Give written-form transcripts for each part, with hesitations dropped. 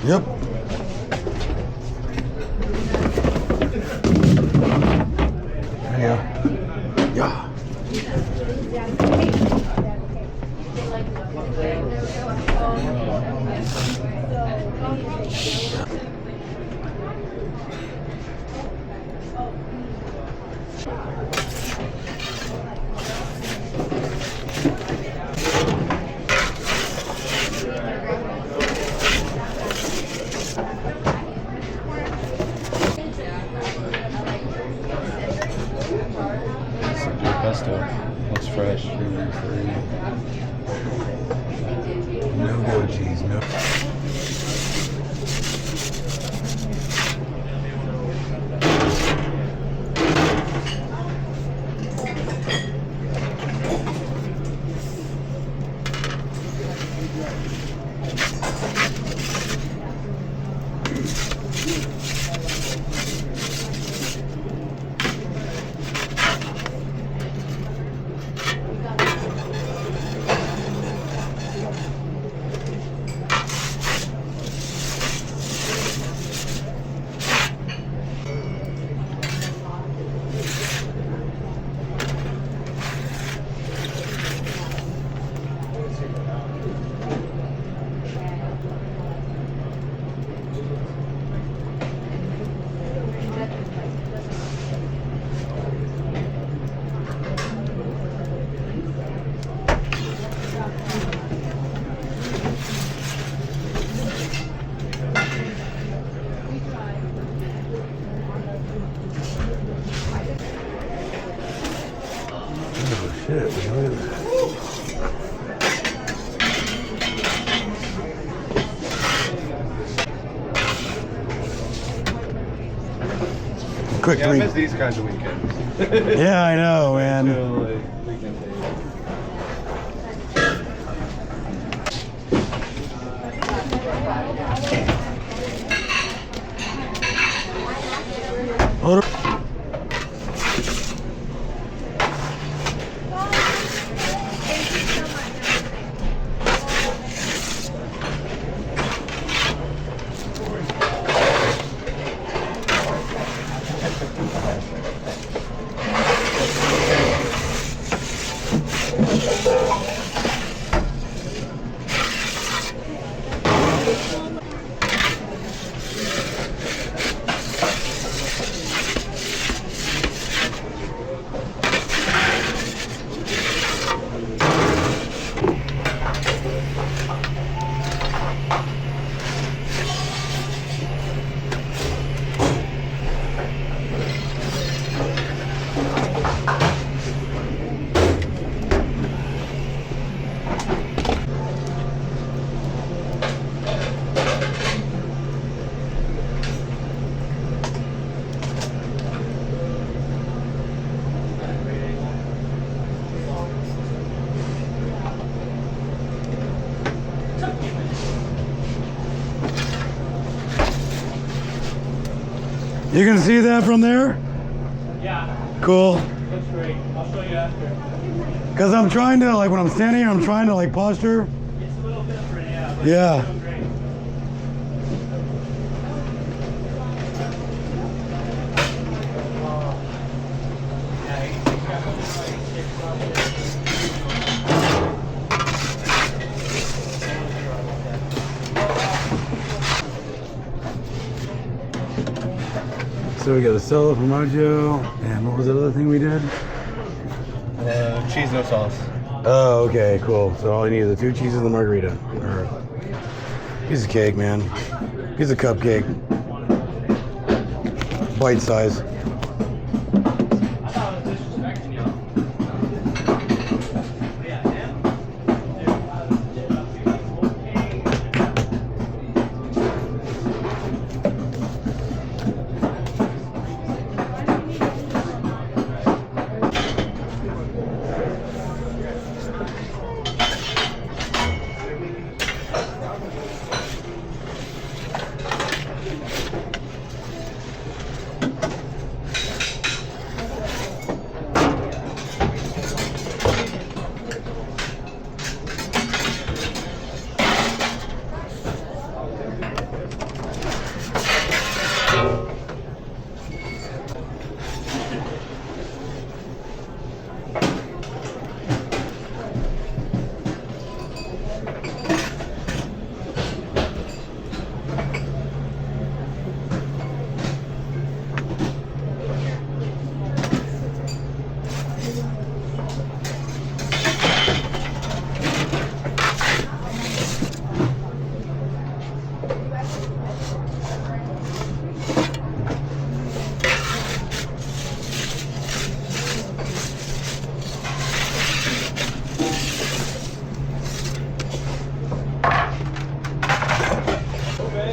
Yep. There you go. Yeah. Looks fresh. No goat cheese, no. Shit, look at that. Quick, yeah, I miss these kinds of weekends. Yeah, I know, man. Hold on. You can see that from there? Yeah. Cool. Looks great. I'll show you after. Because I'm trying to, like, when I'm standing here, I'm trying to, like, posture. It's a little different, yeah. But Yeah. It's doing great. So we got a solo formaggio, and what was the other thing we did? Cheese, no sauce. Oh, okay, cool. So all you need is the 2 cheeses and the margarita. Or piece of cake, man. Piece of cupcake. Bite size.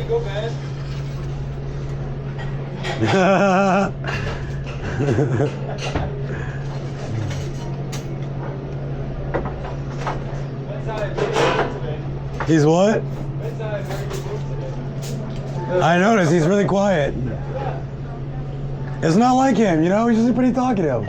you go, man. He's what? I noticed he's really quiet. It's not like him, you know, he's just pretty talkative.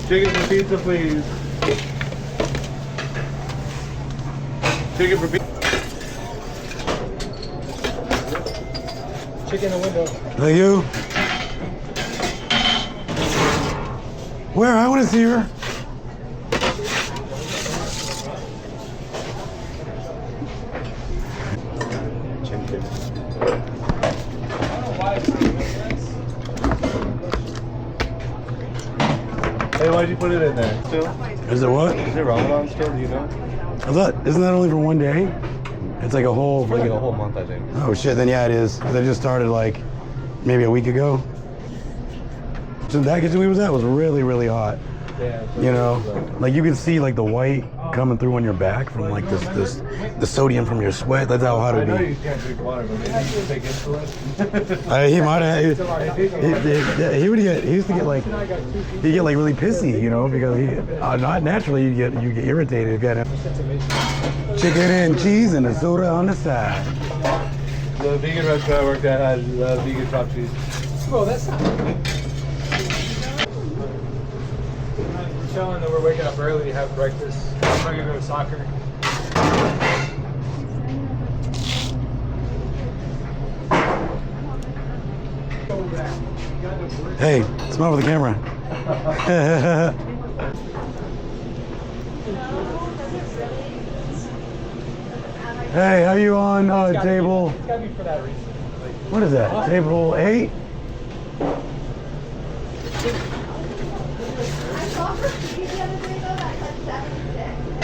Chicken for pizza, please. Chicken for pizza. Chicken in the window. Thank you. Where? I want to see her. Hey, why'd you put it in there? Still? Is it what? Is it Ramadan still? Do you know? I thought, isn't that only for one day? It's like a whole, For like a whole month, I think. oh shit, then yeah, it is. They just started like maybe a week ago. So that kitchen we was at was really, really hot. Yeah. You know, like you can see like the white coming through on your back from like the sodium from your sweat. That's how hot I it know be. you can't drink water, but maybe you can take insulin. He might have. He used to get like he'd get like really pissy, you know, because he not naturally you get irritated if you had chicken and cheese and a soda on the side. The vegan restaurant I worked at has vegan chopped cheese. Bro, that's not. We're chilling that we're waking up early to have breakfast. I'm gonna go to soccer. Hey, smile with the camera. Hey, how you on table? It's gotta be for that reason. What is that? Table 8? I saw her TV the other day though that said 7 to 6.